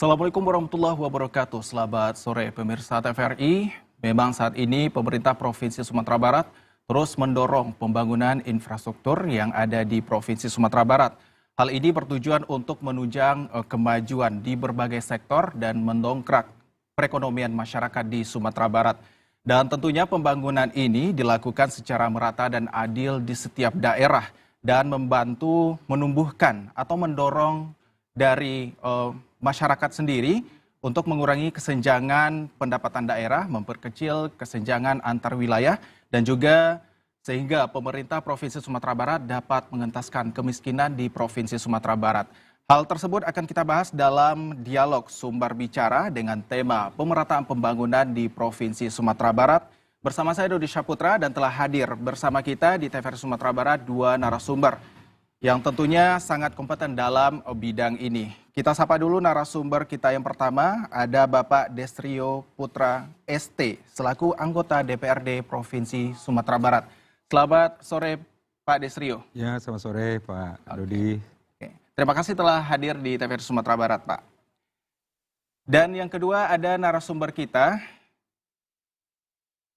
Assalamualaikum warahmatullahi wabarakatuh. Selamat sore pemirsa TVRI. Memang saat ini pemerintah Provinsi Sumatera Barat terus mendorong pembangunan infrastruktur yang ada di Provinsi Sumatera Barat. Hal ini bertujuan untuk menunjang kemajuan di berbagai sektor dan mendongkrak perekonomian masyarakat di Sumatera Barat. Dan tentunya pembangunan ini dilakukan secara merata dan adil di setiap daerah dan membantu menumbuhkan atau mendorong dari masyarakat sendiri untuk mengurangi kesenjangan pendapatan daerah, memperkecil kesenjangan antar wilayah, dan juga sehingga pemerintah Provinsi Sumatera Barat dapat mengentaskan kemiskinan di Provinsi Sumatera Barat. Hal tersebut akan kita bahas dalam dialog sumber bicara dengan tema pemerataan pembangunan di Provinsi Sumatera Barat. Bersama saya Dodi Syaputra dan telah hadir bersama kita di TVRI Sumatera Barat dua narasumber yang tentunya sangat kompeten dalam bidang ini. Kita sapa dulu narasumber kita yang pertama, ada Bapak Desrio Putra ST, selaku anggota DPRD Provinsi Sumatera Barat. Selamat sore Pak Desrio. Ya, selamat sore Pak Dodi. Oke. Terima kasih telah hadir di TVRI Sumatera Barat, Pak. Dan yang kedua ada narasumber kita,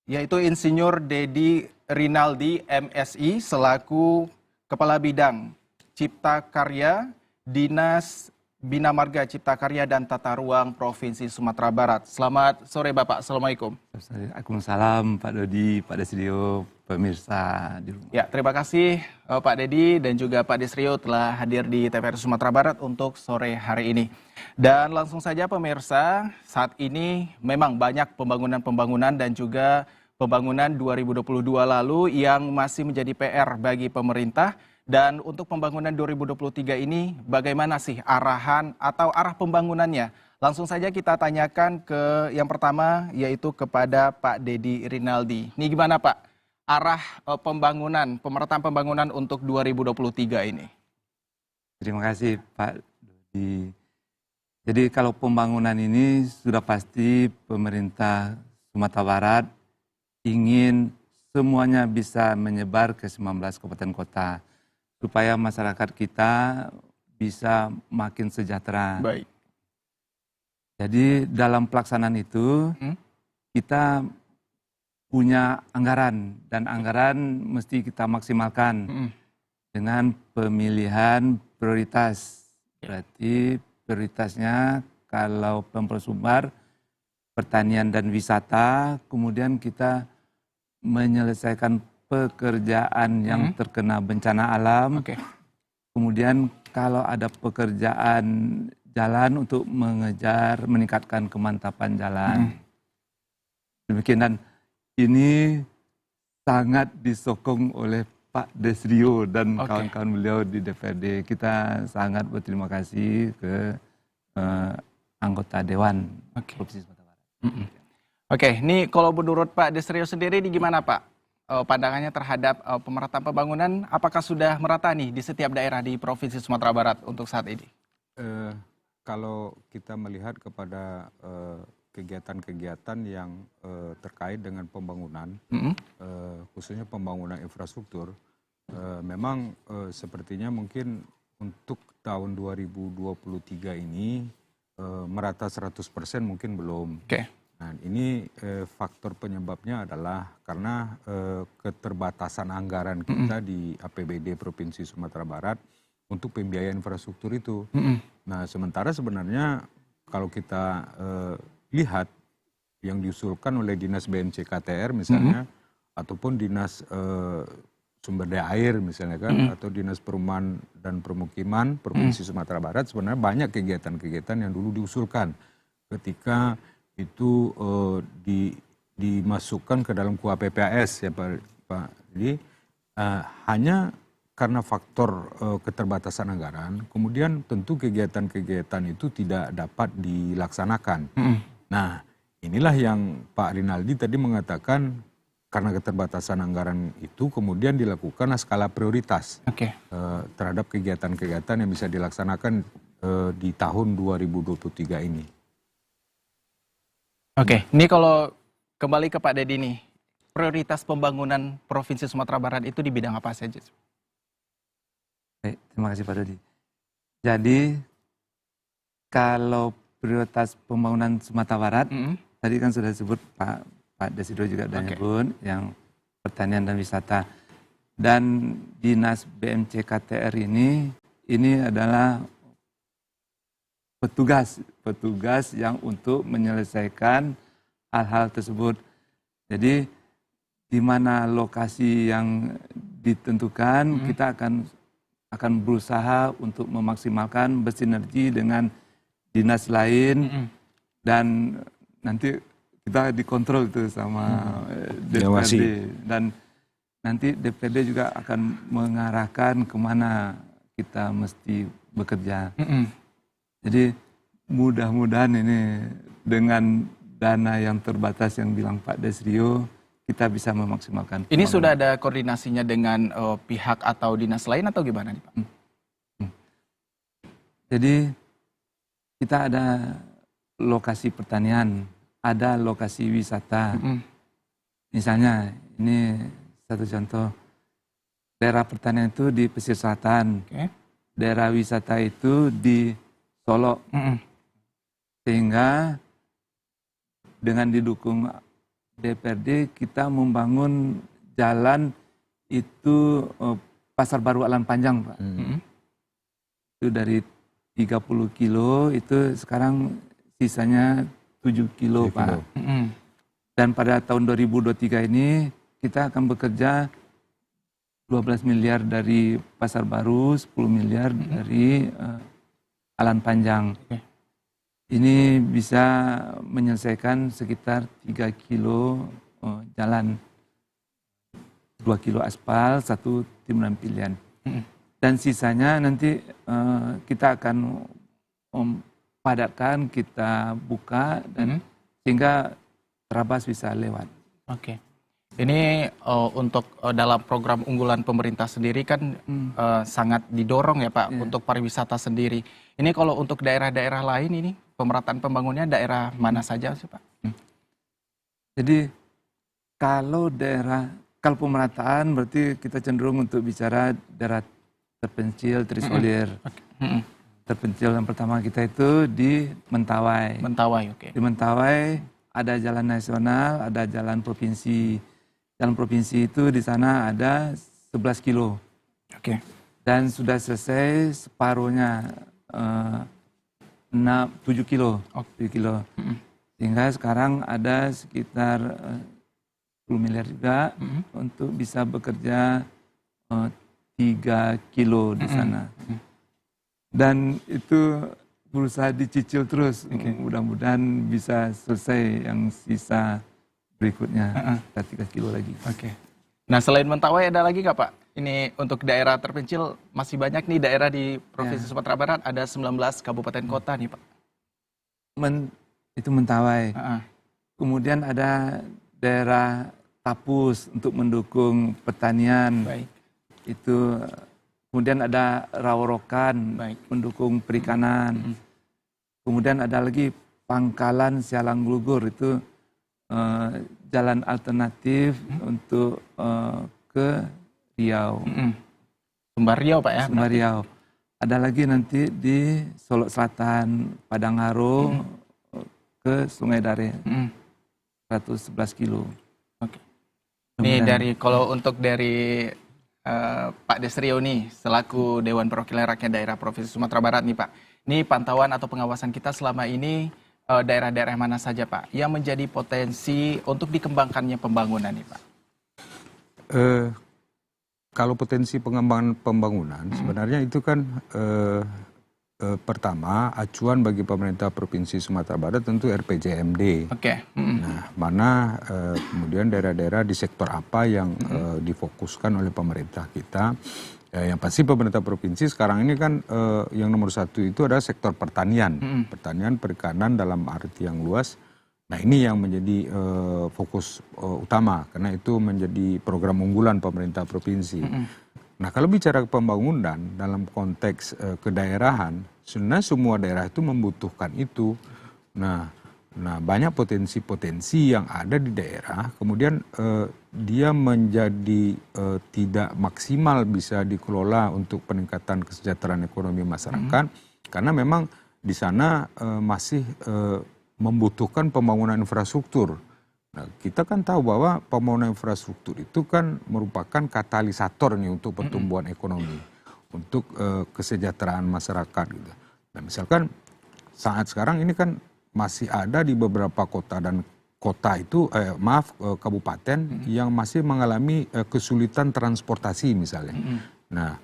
yaitu Insinyur Dedi Rinaldi MSI, selaku Kepala Bidang Cipta Karya, Dinas Bina Marga Cipta Karya dan Tata Ruang Provinsi Sumatera Barat. Selamat sore Bapak, Assalamualaikum. Waalaikumsalam Pak Dodi, Pak Desrio, pemirsa di rumah. Ya, terima kasih Pak Dedi dan juga Pak Desrio telah hadir di TVRI Sumatera Barat untuk sore hari ini. Dan langsung saja pemirsa, saat ini memang banyak pembangunan-pembangunan dan juga pembangunan 2022 lalu yang masih menjadi PR bagi pemerintah. Dan untuk pembangunan 2023 ini bagaimana sih arahan atau arah pembangunannya? Langsung saja kita tanyakan ke yang pertama yaitu kepada Pak Dedi Rinaldi. Ini gimana Pak arah pembangunan, pemerataan pembangunan untuk 2023 ini? Terima kasih Pak Dodi. Jadi kalau pembangunan ini sudah pasti pemerintah Sumatera Barat ingin semuanya bisa menyebar ke 19 kabupaten kota, supaya masyarakat kita bisa makin sejahtera. Baik. Jadi dalam pelaksanaan itu kita punya anggaran dan anggaran mesti kita maksimalkan dengan pemilihan prioritas. Berarti prioritasnya kalau Pemprov Sumbar, pertanian dan wisata, kemudian kita menyelesaikan pekerjaan yang terkena bencana alam. Kemudian kalau ada pekerjaan jalan untuk meningkatkan kemantapan jalan. Demikian, dan ini sangat disokong oleh Pak Desrio dan kawan-kawan beliau di DPRD. Kita sangat berterima kasih ke anggota Dewan Provinsi Sumatera Barat. Oke, ini kalau menurut Pak Desrio sendiri ini gimana Pak? Pandangannya terhadap pemerataan pembangunan, apakah sudah merata nih di setiap daerah di Provinsi Sumatera Barat untuk saat ini? Kalau kita melihat kepada kegiatan-kegiatan yang terkait dengan pembangunan, khususnya pembangunan infrastruktur, memang sepertinya mungkin untuk tahun 2023 ini merata 100% mungkin belum. Nah, ini faktor penyebabnya adalah karena keterbatasan anggaran kita di APBD Provinsi Sumatera Barat untuk pembiayaan infrastruktur itu. Nah, sementara sebenarnya kalau kita lihat yang diusulkan oleh Dinas BNC KTR misalnya, ataupun Dinas Sumber Daya Air misalnya kan, atau Dinas Perumahan dan Permukiman Provinsi Sumatera Barat, sebenarnya banyak kegiatan-kegiatan yang dulu diusulkan ketika itu dimasukkan ke dalam KUHP-PAS ya Pak. Jadi hanya karena faktor keterbatasan anggaran, kemudian tentu kegiatan-kegiatan itu tidak dapat dilaksanakan. Nah, inilah yang Pak Rinaldi tadi mengatakan karena keterbatasan anggaran itu kemudian dilakukan skala prioritas terhadap kegiatan-kegiatan yang bisa dilaksanakan di tahun 2023 ini. Oke, ini kalau kembali ke Pak Dedi nih, prioritas pembangunan Provinsi Sumatera Barat itu di bidang apa saja? Baik, terima kasih Pak Dodi. Jadi kalau prioritas pembangunan Sumatera Barat, tadi kan sudah disebut Pak Desido juga sudah nyebut yang pertanian dan wisata. Dan Dinas BMC KTR ini adalah petugas yang untuk menyelesaikan hal-hal tersebut. Jadi di mana lokasi yang ditentukan, kita akan berusaha untuk memaksimalkan bersinergi dengan dinas lain dan nanti kita dikontrol itu sama DPRD dan nanti DPRD juga akan mengarahkan kemana kita mesti bekerja. Jadi mudah-mudahan ini dengan dana yang terbatas yang bilang Pak Desrio, kita bisa memaksimalkan. Ini sudah ada koordinasinya dengan pihak atau dinas lain atau gimana nih Pak? Jadi kita ada lokasi pertanian, ada lokasi wisata. Misalnya ini satu contoh, daerah pertanian itu di pesisir selatan, daerah wisata itu di Solo, sehingga dengan didukung DPRD kita membangun jalan itu Pasar Baru Alan Panjang, Pak. Itu dari 30 kilo itu sekarang sisanya 7 kilo, Pak. Dan pada tahun 2023 ini kita akan bekerja 12 miliar dari Pasar Baru, 10 miliar dari Alan Panjang. Ini bisa menyelesaikan sekitar 3 kilo jalan, 2 kilo aspal, 1 timuran pilihan. Dan sisanya nanti kita akan padatkan, kita buka, dan sehingga terabas bisa lewat. Oke. Ini untuk dalam program unggulan pemerintah sendiri kan sangat didorong ya Pak untuk pariwisata sendiri. Ini kalau untuk daerah-daerah lain ini pemerataan pembangunannya daerah mana saja sih Pak? Jadi kalau pemerataan berarti kita cenderung untuk bicara daerah terpencil, terisolir. Terpencil yang pertama kita itu di Mentawai. Mentawai, oke. Di Mentawai ada jalan nasional, ada jalan provinsi. Jalan provinsi itu di sana ada 11 kilo. Oke. Dan sudah selesai separuhnya 7 kilo. 7 kilo. Sehingga sekarang ada sekitar 10 miliar juga untuk bisa bekerja 3 kilo di sana. Dan itu berusaha dicicil terus. Mudah-mudahan bisa selesai yang sisa berikutnya, 3 kilo lagi. Oke. Nah selain Mentawai ada lagi nggak Pak? Ini untuk daerah terpencil masih banyak nih daerah di Provinsi Sumatera Barat, ada 19 kabupaten kota nih Pak. Itu Mentawai. Kemudian ada daerah Tapus untuk mendukung pertanian. Baik. Itu kemudian ada Raworokan mendukung perikanan. Kemudian ada lagi Pangkalan Sialang Glugur, itu jalan alternatif untuk ke Riau. Sumbar Riau Pak ya? Sumbar Riau. Ada lagi nanti di Solo Selatan, Padangharo ke Sungai Dare. 111 kilo. Oke. Ini kalau untuk dari Pak Desrio nih, selaku Dewan Perwakilan Rakyat Daerah Provinsi Sumatera Barat nih Pak. Ini pantauan atau pengawasan kita selama ini daerah-daerah mana saja Pak yang menjadi potensi untuk dikembangkannya pembangunan nih Pak? Kalau potensi pengembangan pembangunan sebenarnya itu kan pertama acuan bagi pemerintah Provinsi Sumatera Barat tentu RPJMD. Oke. Nah, mana kemudian daerah-daerah di sektor apa yang difokuskan oleh pemerintah kita. Yang pasti pemerintah provinsi sekarang ini kan yang nomor satu itu adalah sektor pertanian. Pertanian, perikanan dalam arti yang luas. Nah ini yang menjadi fokus utama karena itu menjadi program unggulan pemerintah provinsi. Nah kalau bicara pembangunan dalam konteks kedaerahan, sebenarnya semua daerah itu membutuhkan itu. Nah banyak potensi-potensi yang ada di daerah, kemudian dia menjadi tidak maksimal bisa dikelola untuk peningkatan kesejahteraan ekonomi masyarakat, karena memang di sana masih membutuhkan pembangunan infrastruktur. Nah, kita kan tahu bahwa pembangunan infrastruktur itu kan merupakan katalisator nih untuk pertumbuhan ekonomi, untuk kesejahteraan masyarakat gitu. Nah, misalkan saat sekarang ini kan masih ada di beberapa kota dan kabupaten yang masih mengalami kesulitan transportasi misalnya. Nah,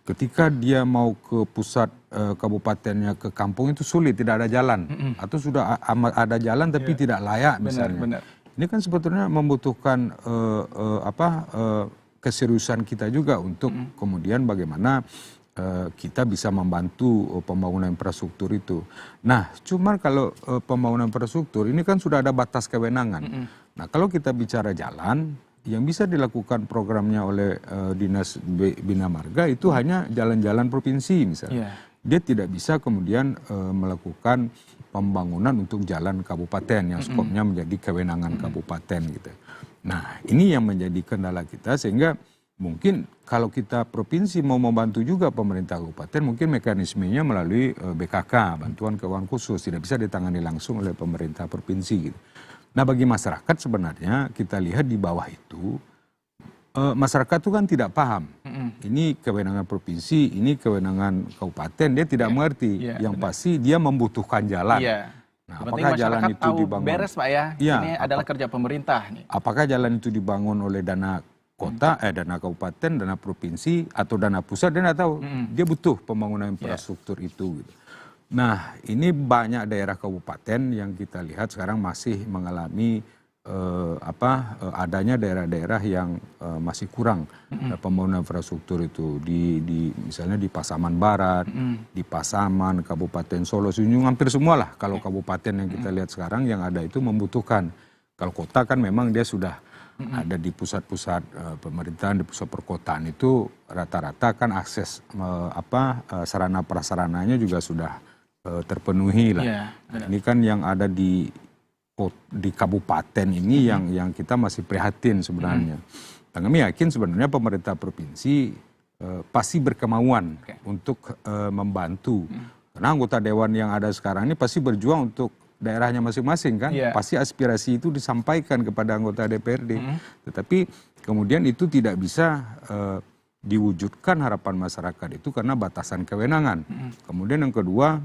ketika dia mau ke pusat kabupatennya ke kampung itu sulit, tidak ada jalan, atau sudah ada jalan tapi tidak layak misalnya. Benar. Ini kan sebetulnya membutuhkan keseriusan kita juga untuk kemudian bagaimana kita bisa membantu pembangunan infrastruktur itu. Nah, cuman kalau pembangunan infrastruktur ini kan sudah ada batas kewenangan. Nah, kalau kita bicara jalan, yang bisa dilakukan programnya oleh Dinas Bina Marga itu hanya jalan-jalan provinsi misalnya. Dia tidak bisa kemudian melakukan pembangunan untuk jalan kabupaten yang skopnya menjadi kewenangan kabupaten gitu. Nah, ini yang menjadi kendala kita, sehingga mungkin kalau kita provinsi mau membantu juga pemerintah kabupaten, mungkin mekanismenya melalui BKK, bantuan keuangan khusus, tidak bisa ditangani langsung oleh pemerintah provinsi gitu. Nah, bagi masyarakat sebenarnya kita lihat di bawah itu, masyarakat itu kan tidak paham. Ini kewenangan provinsi, ini kewenangan kabupaten, dia tidak mengerti. Yang pasti dia membutuhkan jalan. Nah, apakah jalan itu dibangun? Beres Pak ya, ini adalah kerja pemerintah. Apakah jalan itu dibangun oleh dana kota, dana kabupaten, dana provinsi, atau dana pusat, dia tidak tahu. Dia butuh pembangunan infrastruktur itu gitu. Nah, ini banyak daerah kabupaten yang kita lihat sekarang masih mengalami adanya daerah-daerah yang masih kurang pembangunan infrastruktur itu. Misalnya di Pasaman Barat, di Pasaman, Kabupaten Solo, hampir semua lah. Kalau kabupaten yang kita lihat sekarang yang ada itu membutuhkan. Kalau kota kan memang dia sudah ada di pusat-pusat pemerintahan, di pusat perkotaan itu rata-rata kan akses sarana prasarananya juga sudah terpenuhi lah. Nah, ini kan yang ada di kabupaten ini yang kita masih prihatin sebenarnya. Dan kami yakin sebenarnya pemerintah provinsi pasti berkemauan untuk membantu. Karena anggota dewan yang ada sekarang ini pasti berjuang untuk daerahnya masing-masing kan. Pasti aspirasi itu disampaikan kepada anggota DPRD. Tetapi kemudian itu tidak bisa diwujudkan harapan masyarakat itu karena batasan kewenangan. Kemudian yang kedua,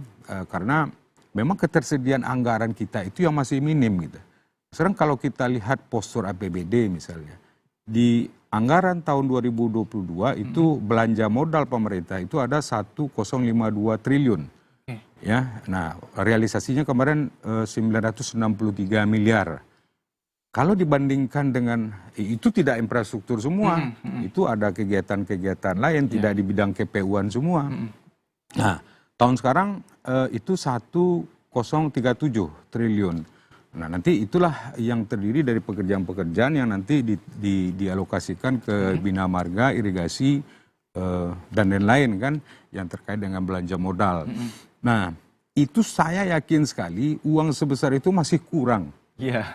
karena memang ketersediaan anggaran kita itu yang masih minim gitu. Sekarang kalau kita lihat postur APBD misalnya, di anggaran tahun 2022 itu belanja modal pemerintah itu ada 1,052 triliun. Ya, nah realisasinya kemarin 963 miliar. Kalau dibandingkan dengan itu tidak infrastruktur semua, itu ada kegiatan-kegiatan lain, tidak di bidang KPU-an semua. Nah, tahun sekarang itu 1,037 triliun. Nah, nanti itulah yang terdiri dari pekerjaan-pekerjaan yang nanti dialokasikan ke Bina Marga, irigasi, dan lain-lain kan, yang terkait dengan belanja modal. Nah, itu saya yakin sekali uang sebesar itu masih kurang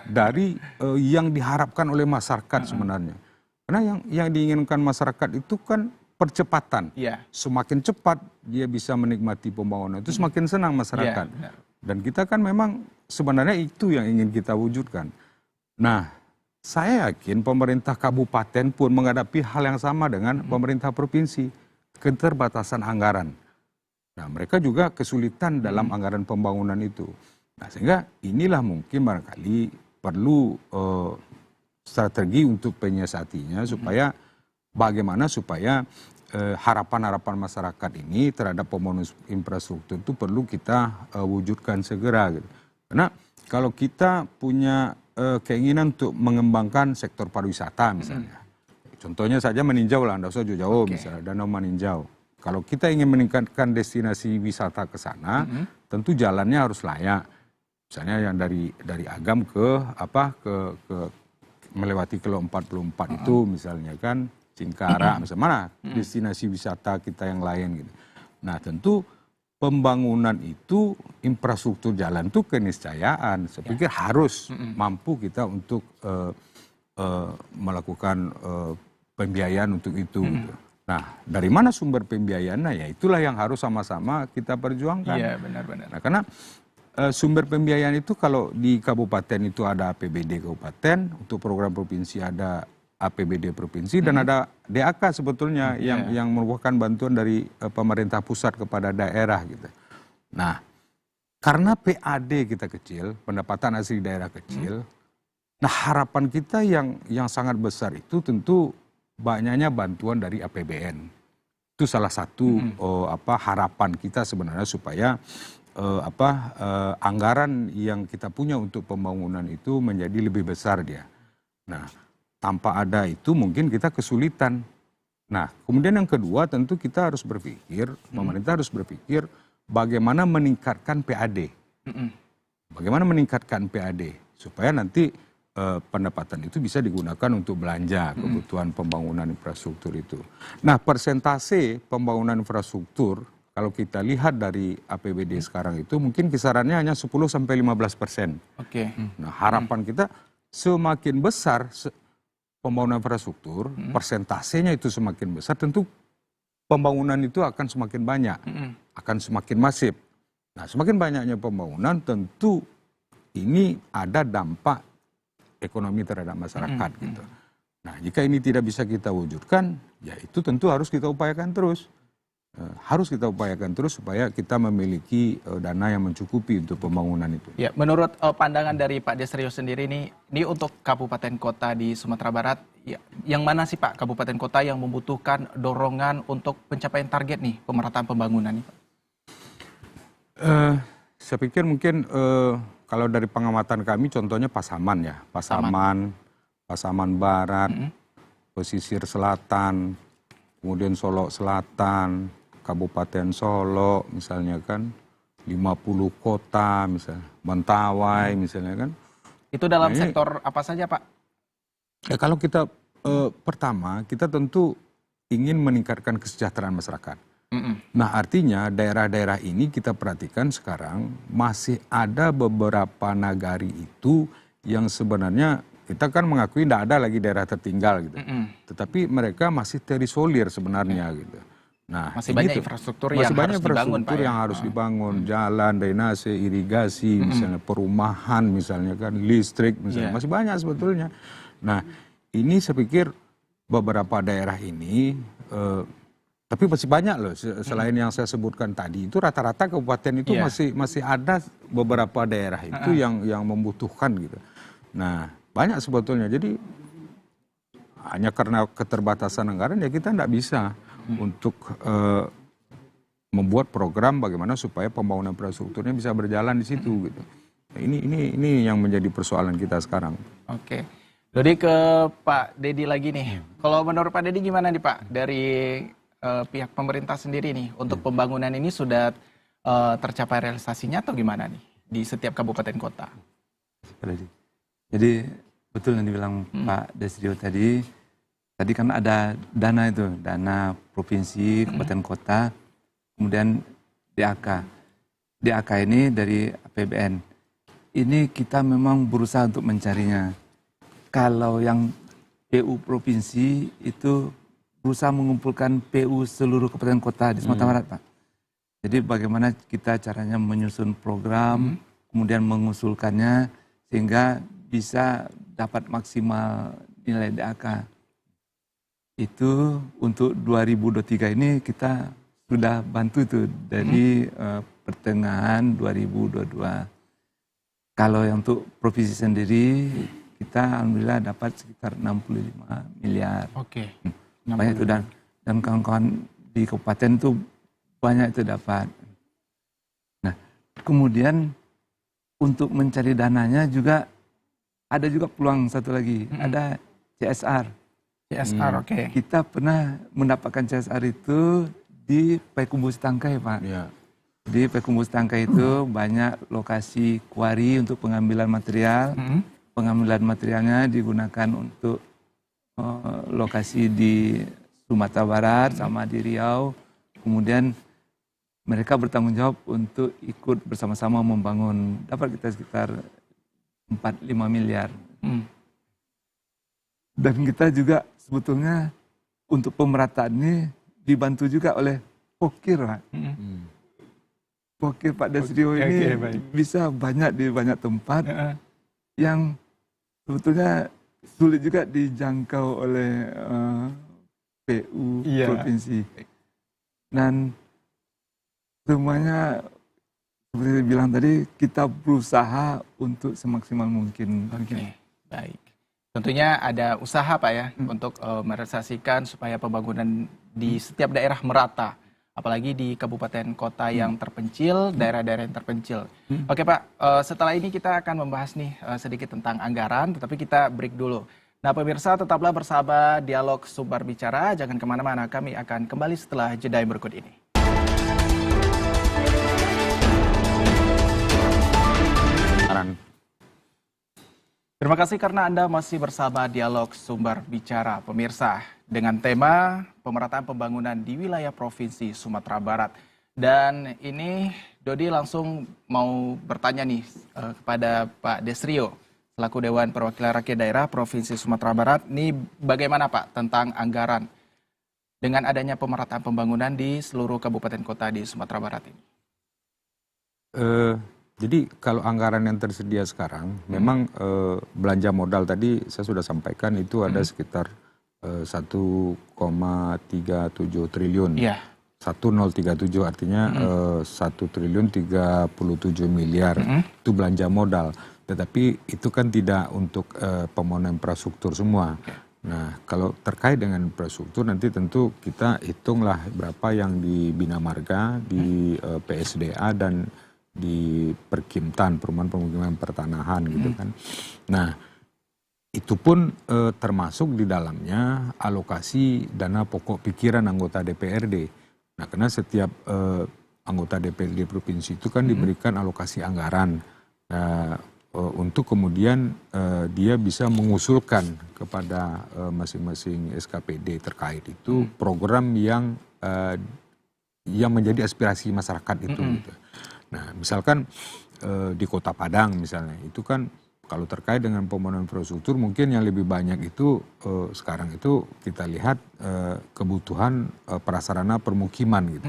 dari yang diharapkan oleh masyarakat sebenarnya. Karena yang diinginkan masyarakat itu kan percepatan. Semakin cepat dia bisa menikmati pembangunan itu semakin senang masyarakat. Dan kita kan memang sebenarnya itu yang ingin kita wujudkan. Nah, saya yakin pemerintah kabupaten pun menghadapi hal yang sama dengan pemerintah provinsi. Keterbatasan anggaran. Nah, mereka juga kesulitan dalam anggaran pembangunan itu. Nah, sehingga inilah mungkin barangkali perlu strategi untuk menyiasatinya supaya bagaimana supaya harapan-harapan masyarakat ini terhadap pembangunan infrastruktur itu perlu kita wujudkan segera gitu. Karena kalau kita punya keinginan untuk mengembangkan sektor pariwisata misalnya, contohnya saja meninjau lah, tidak usah jauh-jauh misalnya, Danau Meninjau. Kalau kita ingin meningkatkan destinasi wisata ke sana, tentu jalannya harus layak. Misalnya yang dari Agam ke melewati Kilo 44 itu misalnya kan, Cingkarang, misalnya mana destinasi wisata kita yang lain gitu. Nah, tentu pembangunan itu, infrastruktur jalan itu keniscayaan. Saya pikir harus mampu kita untuk melakukan pembiayaan untuk itu. Gitu. Nah, dari mana sumber pembiayaannya? Ya itulah yang harus sama-sama kita perjuangkan. Iya, benar-benar. Nah, karena sumber pembiayaan itu kalau di kabupaten itu ada APBD kabupaten, untuk program provinsi ada APBD provinsi, dan ada DAK sebetulnya yang merupakan bantuan dari pemerintah pusat kepada daerah gitu. Nah, karena PAD kita kecil, pendapatan asli daerah kecil, nah harapan kita yang sangat besar itu tentu banyaknya bantuan dari APBN. Itu salah satu harapan kita sebenarnya supaya anggaran yang kita punya untuk pembangunan itu menjadi lebih besar dia. Nah, tanpa ada itu mungkin kita kesulitan. Nah, kemudian yang kedua tentu kita harus berpikir, pemerintah harus berpikir bagaimana meningkatkan PAD. Bagaimana meningkatkan PAD supaya nanti pendapatan itu bisa digunakan untuk belanja kebutuhan pembangunan infrastruktur itu. Nah, persentase pembangunan infrastruktur kalau kita lihat dari APBD sekarang itu mungkin kisarannya hanya 10-15%. Oke. Nah, harapan kita semakin besar pembangunan infrastruktur, persentasenya itu semakin besar, tentu pembangunan itu akan semakin banyak, akan semakin masif. Nah, semakin banyaknya pembangunan tentu ini ada dampak ekonomi terhadap masyarakat gitu. Nah, jika ini tidak bisa kita wujudkan, ya itu tentu harus kita upayakan terus. Harus kita upayakan terus supaya kita memiliki dana yang mencukupi untuk pembangunan itu. Ya, menurut pandangan dari Pak Desrio sendiri ini untuk kabupaten kota di Sumatera Barat, ya, yang mana sih Pak kabupaten kota yang membutuhkan dorongan untuk pencapaian target nih pemerataan pembangunan nih Pak? Saya pikir mungkin kalau dari pengamatan kami contohnya Pasaman ya, Pasaman Barat, pesisir selatan, kemudian Solo Selatan, Kabupaten Solo misalnya kan, 50 kota misalnya, Mentawai misalnya kan. Itu dalam sektor apa saja Pak? Ya, kalau kita pertama kita tentu ingin meningkatkan kesejahteraan masyarakat. Nah, artinya daerah-daerah ini kita perhatikan sekarang masih ada beberapa nagari itu yang sebenarnya kita kan mengakui tidak ada lagi daerah tertinggal gitu. Tetapi mereka masih terisolir sebenarnya gitu. Nah, masih banyak infrastruktur yang harus dibangun Pak, yang harus dibangun, jalan, drainase, irigasi, misalnya perumahan, misalnya kan listrik, misalnya masih banyak sebetulnya. Nah, ini saya pikir beberapa daerah ini tapi masih banyak loh, selain yang saya sebutkan tadi, itu rata-rata kabupaten itu masih ada beberapa daerah itu yang membutuhkan gitu. Nah, banyak sebetulnya. Jadi hanya karena keterbatasan anggaran ya kita tidak bisa untuk membuat program bagaimana supaya pembangunan infrastrukturnya bisa berjalan di situ gitu. Nah, ini yang menjadi persoalan kita sekarang. Oke. Jadi ke Pak Dedi lagi nih. Kalau menurut Pak Dedi gimana nih Pak dari pihak pemerintah sendiri nih untuk pembangunan ini sudah tercapai realisasinya atau gimana nih di setiap kabupaten kota? Jadi betul yang dibilang Pak Desrio tadi kan ada dana itu, dana provinsi, kabupaten kota, kemudian DAK. DAK ini dari APBN. Ini kita memang berusaha untuk mencarinya. Kalau yang PU provinsi itu berusaha mengumpulkan PU seluruh kabupaten kota di Sumatera Barat, Pak. Jadi bagaimana kita caranya menyusun program, kemudian mengusulkannya sehingga bisa dapat maksimal nilai DAK. Itu untuk 2023 ini kita sudah bantu itu dari pertengahan 2022. Kalau yang untuk provinsi sendiri kita alhamdulillah dapat sekitar 65 miliar. Oke. Banyak itu dan kawan-kawan di kabupaten itu banyak itu dapat. Nah, kemudian untuk mencari dananya juga ada juga peluang satu lagi, ada CSR. CSR, oke. Kita pernah mendapatkan CSR itu di Payakumbuh Setangkai, Pak. Ya. Di Payakumbuh Setangkai itu banyak lokasi kuari untuk pengambilan material. Pengambilan materialnya digunakan untuk lokasi di Sumatera Barat sama di Riau. Kemudian mereka bertanggung jawab untuk ikut bersama-sama membangun. Dapat kita sekitar 4-5 miliar. Dan kita juga sebetulnya untuk pemerataan ini dibantu juga oleh Pokir, Pak. Pokir Pak Desrio ini bisa banyak di banyak tempat yang sebetulnya sulit juga dijangkau oleh PU provinsi. Dan semuanya seperti bilang tadi, kita berusaha untuk semaksimal mungkin. Oke, baik. Tentunya ada usaha Pak ya untuk merealisasikan supaya pembangunan di setiap daerah merata, apalagi di kabupaten kota yang terpencil, daerah-daerah yang terpencil. Oke Pak, setelah ini kita akan membahas nih sedikit tentang anggaran, tetapi kita break dulu. Nah pemirsa, tetaplah bersama Dialog Sumber Bicara, jangan kemana-mana, kami akan kembali setelah jeda yang berikut ini. Terima kasih karena Anda masih bersama Dialog Sumber Bicara, pemirsa, dengan tema pemerataan pembangunan di wilayah Provinsi Sumatera Barat. Dan ini Dodi langsung mau bertanya nih kepada Pak Desrio, selaku Dewan Perwakilan Rakyat Daerah Provinsi Sumatera Barat. Ini bagaimana Pak tentang anggaran dengan adanya pemerataan pembangunan di seluruh kabupaten kota di Sumatera Barat ini? Jadi kalau anggaran yang tersedia sekarang, memang belanja modal tadi saya sudah sampaikan itu ada sekitar 1,37 triliun. 1037 artinya 1.037 miliar itu belanja modal. Tetapi itu kan tidak untuk pembangunan infrastruktur semua. Nah kalau terkait dengan infrastruktur nanti tentu kita hitunglah berapa yang di Bina Marga, di PSDA dan di Perkimtan, Perumahan Pemukiman Pertanahan gitu kan. Nah itu pun termasuk di dalamnya alokasi dana pokok pikiran anggota DPRD. Nah karena setiap anggota DPRD provinsi itu kan diberikan alokasi anggaran untuk kemudian dia bisa mengusulkan kepada masing-masing SKPD terkait itu program yang menjadi aspirasi masyarakat itu. Gitu. Nah, misalkan di Kota Padang misalnya, itu kan kalau terkait dengan pembangunan infrastruktur mungkin yang lebih banyak itu sekarang itu kita lihat kebutuhan prasarana permukiman gitu.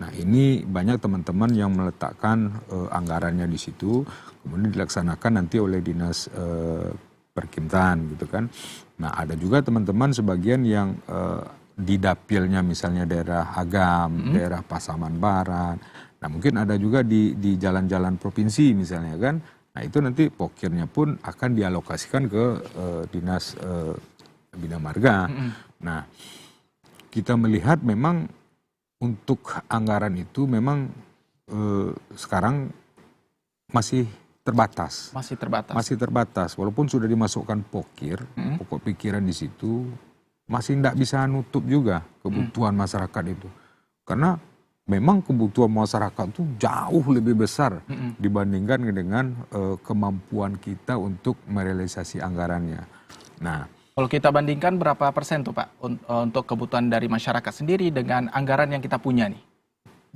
Nah, ini banyak teman-teman yang meletakkan anggarannya di situ, kemudian dilaksanakan nanti oleh Dinas Perkimtan gitu kan. Nah, ada juga teman-teman sebagian yang di dapilnya misalnya daerah Agam, daerah Pasaman Barat. Nah mungkin ada juga di jalan-jalan provinsi misalnya kan. Nah itu nanti pokirnya pun akan dialokasikan ke Dinas Bina Marga. Nah kita melihat memang untuk anggaran itu memang sekarang masih terbatas. Masih terbatas. Walaupun sudah dimasukkan pokir, pokok pikiran di situ, masih tidak bisa nutup juga kebutuhan masyarakat itu. Karena memang kebutuhan masyarakat itu jauh lebih besar dibandingkan dengan kemampuan kita untuk merealisasi anggarannya. Nah, kalau kita bandingkan berapa persen tuh Pak untuk kebutuhan dari masyarakat sendiri dengan anggaran yang kita punya nih?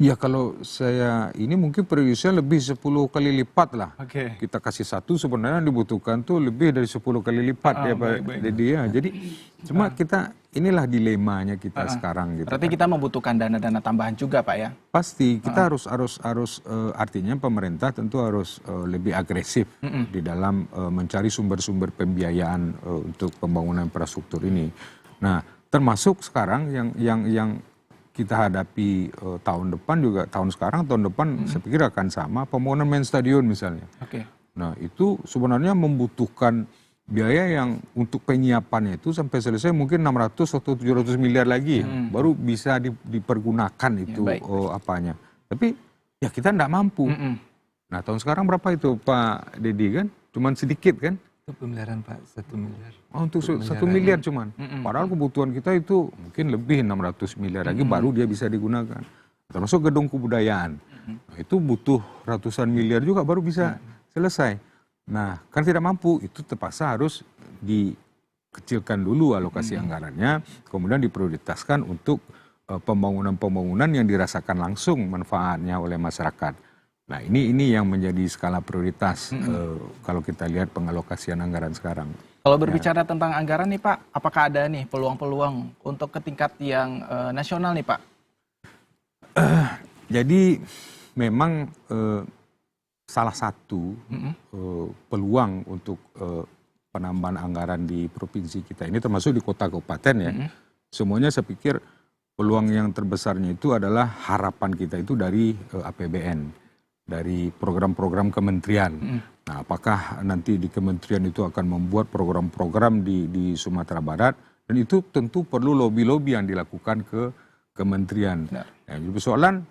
Ya kalau saya ini mungkin periodisnya lebih 10 kali lipat lah. Kita kasih satu sebenarnya dibutuhkan tuh lebih dari 10 kali lipat ya Pak Dedi ya. Jadi cuma kita inilah dilemanya kita sekarang gitu. Berarti kita membutuhkan dana-dana tambahan juga Pak ya? Pasti kita harus artinya pemerintah tentu harus lebih agresif di dalam mencari sumber-sumber pembiayaan untuk pembangunan infrastruktur ini. Nah termasuk sekarang yang kita hadapi tahun depan juga, tahun depan saya pikir akan sama, pembangunan main stadion misalnya. Nah itu sebenarnya membutuhkan biaya yang untuk penyiapannya itu sampai selesai mungkin 600 atau 700 miliar lagi baru bisa dipergunakan itu apanya. Tapi ya kita tidak mampu. Nah tahun sekarang berapa itu Pak Dedi kan? Cuman sedikit kan? Untuk pemeliharaan Pak, 1 miliar. Untuk 1 miliar cuman. Padahal kebutuhan kita itu mungkin lebih 600 miliar lagi baru dia bisa digunakan. Termasuk gedung kebudayaan. Nah, itu butuh ratusan miliar juga baru bisa selesai. Nah kan tidak mampu, itu terpaksa harus dikecilkan dulu alokasi anggarannya, kemudian diprioritaskan untuk pembangunan-pembangunan yang dirasakan langsung manfaatnya oleh masyarakat. Nah ini yang menjadi skala prioritas kalau kita lihat pengalokasian anggaran sekarang. Kalau berbicara tentang anggaran nih Pak, apakah ada nih peluang-peluang untuk ke tingkat yang nasional nih Pak? Jadi memang salah satu peluang untuk penambahan anggaran di provinsi kita ini termasuk di kota kabupaten ya. Semuanya saya pikir peluang yang terbesarnya itu adalah harapan kita itu dari APBN, dari program-program kementerian. Nah, apakah nanti di kementerian itu akan membuat program-program di Sumatera Barat, dan itu tentu perlu lobby-lobby yang dilakukan ke kementerian. Nah, jadi persoalan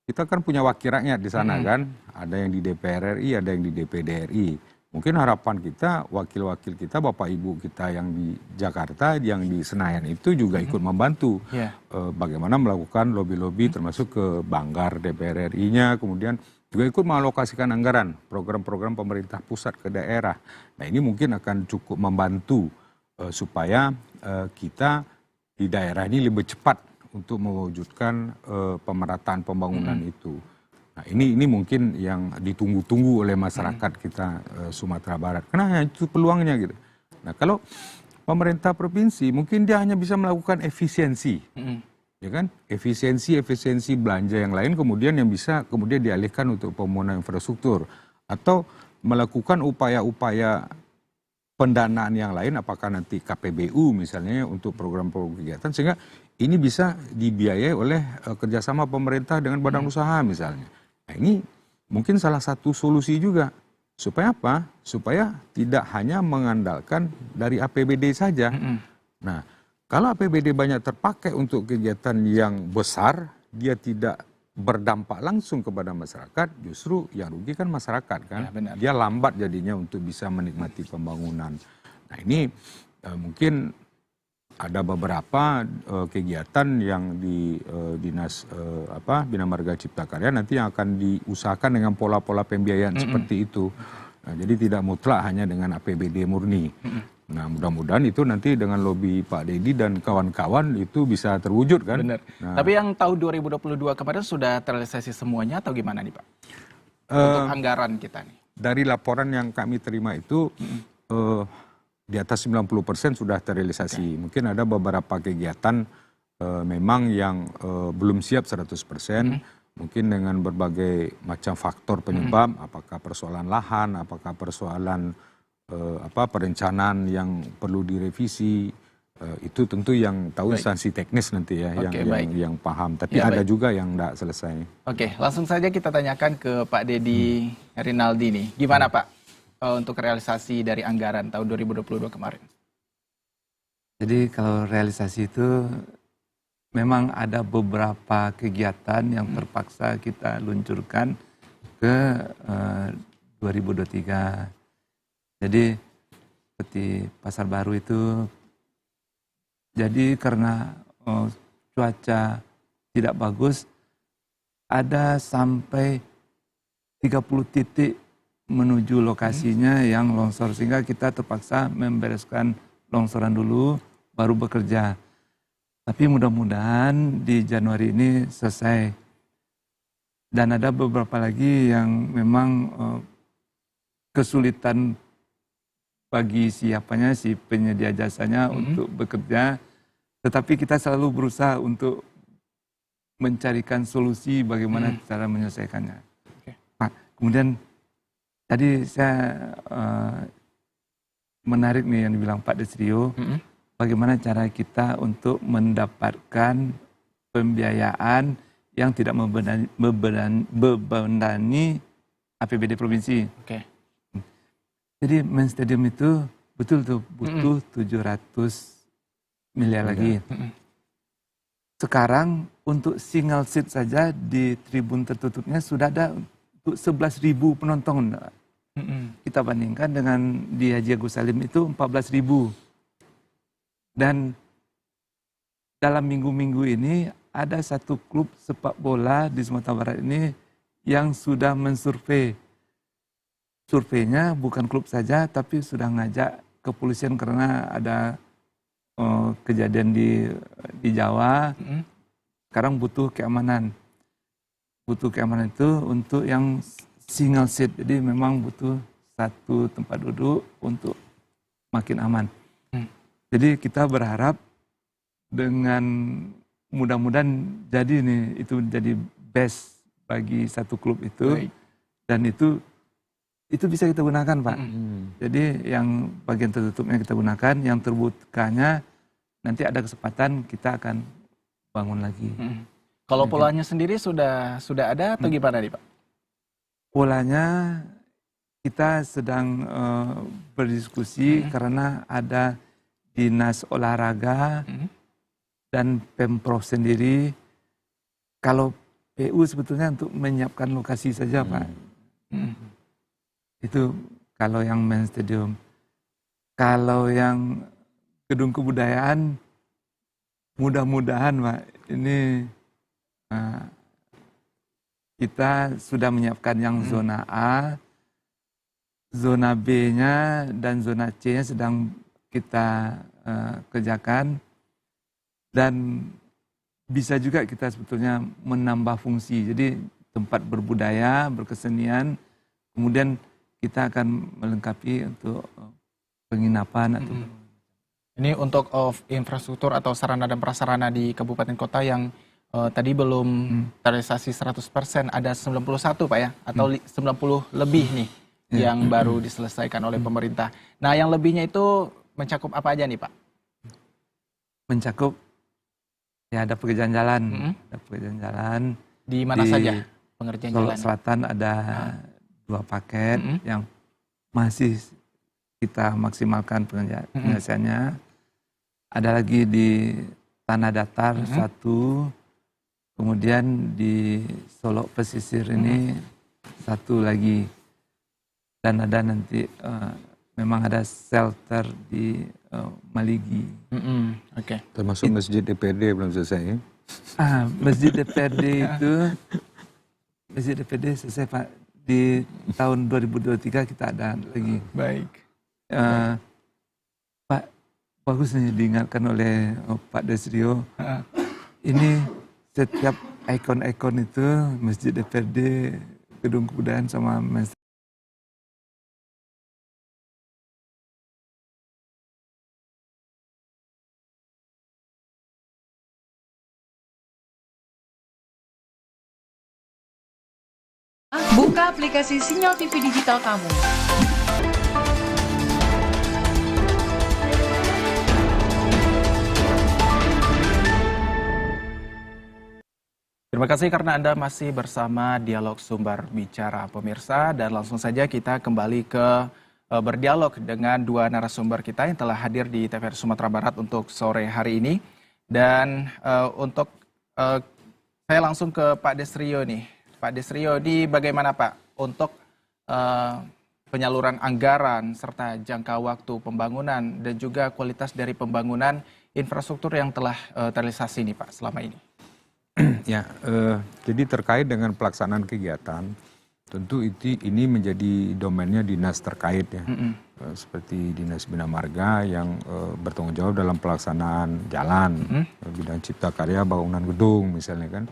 kita kan punya wakil rakyat di sana kan, ada yang di DPR RI, ada yang di DPD RI. Mungkin harapan kita, wakil-wakil kita, Bapak Ibu kita yang di Jakarta, yang di Senayan itu juga ikut membantu. Bagaimana melakukan lobby-lobby termasuk ke Banggar DPR RI-nya, kemudian juga ikut mengalokasikan anggaran program-program pemerintah pusat ke daerah. Nah ini mungkin akan cukup membantu supaya kita di daerah ini lebih cepat untuk mewujudkan pemerataan pembangunan itu. Nah ini mungkin yang ditunggu-tunggu oleh masyarakat kita Sumatera Barat. Karena itu peluangnya gitu. Nah kalau pemerintah provinsi mungkin dia hanya bisa melakukan efisiensi. Ya kan, efisiensi belanja yang lain kemudian yang bisa kemudian dialihkan untuk pembangunan infrastruktur atau melakukan upaya-upaya pendanaan yang lain, apakah nanti KPBU misalnya untuk program-program kegiatan, sehingga ini bisa dibiayai oleh kerjasama pemerintah dengan badan usaha misalnya. Nah ini mungkin salah satu solusi juga supaya apa? Supaya tidak hanya mengandalkan dari APBD saja. Nah kalau APBD banyak terpakai untuk kegiatan yang besar, dia tidak berdampak langsung kepada masyarakat, justru yang rugi kan masyarakat kan. Ya, dia lambat jadinya untuk bisa menikmati pembangunan. Nah ini mungkin ada beberapa kegiatan yang di Dinas Bina Marga Cipta Karya nanti yang akan diusahakan dengan pola-pola pembiayaan seperti itu. Nah, jadi tidak mutlak hanya dengan APBD murni. Nah mudah-mudahan itu nanti dengan lobby Pak Dedi dan kawan-kawan itu bisa terwujud kan. Benar. Nah, tapi yang tahun 2022 kemarin sudah terrealisasi semuanya atau gimana nih Pak? Untuk anggaran kita nih. Dari laporan yang kami terima itu di atas 90% sudah terrealisasi. Mungkin ada beberapa kegiatan memang yang belum siap 100%. Mungkin dengan berbagai macam faktor penyebab, apakah persoalan lahan, apakah persoalan perencanaan yang perlu direvisi, itu tentu yang tahu instansi teknis nanti ya, yang paham. Tapi ada juga yang tidak selesai. Oke, langsung saja kita tanyakan ke Pak Dedi Rinaldi nih. Gimana Pak untuk realisasi dari anggaran tahun 2022 kemarin? Jadi kalau realisasi itu memang ada beberapa kegiatan yang terpaksa kita luncurkan ke 2023. Jadi seperti Pasar Baru itu, jadi karena cuaca tidak bagus, ada sampai 30 titik menuju lokasinya yang longsor, sehingga kita terpaksa membereskan longsoran dulu, baru bekerja. Tapi mudah-mudahan di Januari ini selesai. Dan ada beberapa lagi yang memang kesulitan bagi si penyedia jasanya untuk bekerja, tetapi kita selalu berusaha untuk mencarikan solusi bagaimana cara menyelesaikannya. Pak, kemudian tadi saya menarik nih yang dibilang Pak Desrio, bagaimana cara kita untuk mendapatkan pembiayaan yang tidak membebani APBD provinsi. Jadi main stadium itu betul tuh butuh 700 miliar lagi. Sekarang untuk single seat saja di tribun tertutupnya sudah ada untuk 11.000 penonton. Kita bandingkan dengan di Haji Agus Salim itu 14.000. Dan dalam minggu-minggu ini ada satu klub sepak bola di Sumatera Barat ini yang sudah mensurvei. Surveinya bukan klub saja, tapi sudah ngajak kepolisian karena ada kejadian di Jawa. Sekarang butuh keamanan. Butuh keamanan itu untuk yang single seat. Jadi memang butuh satu tempat duduk untuk makin aman. Hmm. Jadi kita berharap dengan mudah-mudahan jadi nih itu jadi best bagi satu klub itu. Baik. Dan itu bisa kita gunakan, Pak. Mm-mm. Jadi yang bagian tertutupnya kita gunakan, yang terbukanya nanti ada kesempatan kita akan bangun lagi. Kalau polanya sendiri sudah ada atau gimana nih Pak? Polanya kita sedang berdiskusi karena ada dinas olahraga dan Pemprov sendiri. Kalau PU sebetulnya untuk menyiapkan lokasi saja, Pak. Itu kalau yang main stadium. Kalau yang gedung kebudayaan, mudah-mudahan Pak, ini kita sudah menyiapkan yang zona A, zona B-nya dan zona C-nya sedang kita kerjakan. Dan bisa juga kita sebetulnya menambah fungsi. Jadi tempat berbudaya, berkesenian, kemudian kita akan melengkapi untuk penginapan atau Ini untuk infrastruktur atau sarana dan prasarana di kabupaten kota yang tadi belum terrealisasi 100%, ada 91 Pak ya, atau 90 lebih nih yang baru diselesaikan oleh pemerintah. Nah yang lebihnya itu mencakup apa aja nih Pak? mencakup ya ada pekerjaan jalan, ada pekerjaan jalan. Di mana saja pengerjaan jalan? Selatan ada 2 paket yang masih kita maksimalkan penyelesaiannya. Ada lagi di Tanah Datar 1, kemudian di Solok Pesisir ini 1 lagi. Dan ada nanti memang ada shelter di Maligi. Oke. Termasuk Masjid DPRD belum selesai ya? Masjid DPRD itu, Masjid DPRD selesai Pak. Di tahun 2023 kita ada lagi. Baik. Pak, bagus nih diingatkan oleh Pak Desrio. Ini setiap ikon-ikon itu, Masjid DPRD, Gedung Kebudayaan sama Masjid. Buka aplikasi Sinyal TV Digital kamu. Terima kasih karena Anda masih bersama Dialog Sumber Bicara pemirsa, dan langsung saja kita kembali ke berdialog dengan 2 narasumber kita yang telah hadir di TVRI Sumatera Barat untuk sore hari ini. Dan untuk saya langsung ke Pak Desrio nih. Pak Desrio, di bagaimana Pak untuk penyaluran anggaran serta jangka waktu pembangunan dan juga kualitas dari pembangunan infrastruktur yang telah terrealisasi ini Pak selama ini? Ya, jadi terkait dengan pelaksanaan kegiatan, tentu ini menjadi domainnya dinas terkait ya, seperti Dinas Bina Marga yang bertanggung jawab dalam pelaksanaan jalan, bidang cipta karya, bangunan gedung misalnya kan.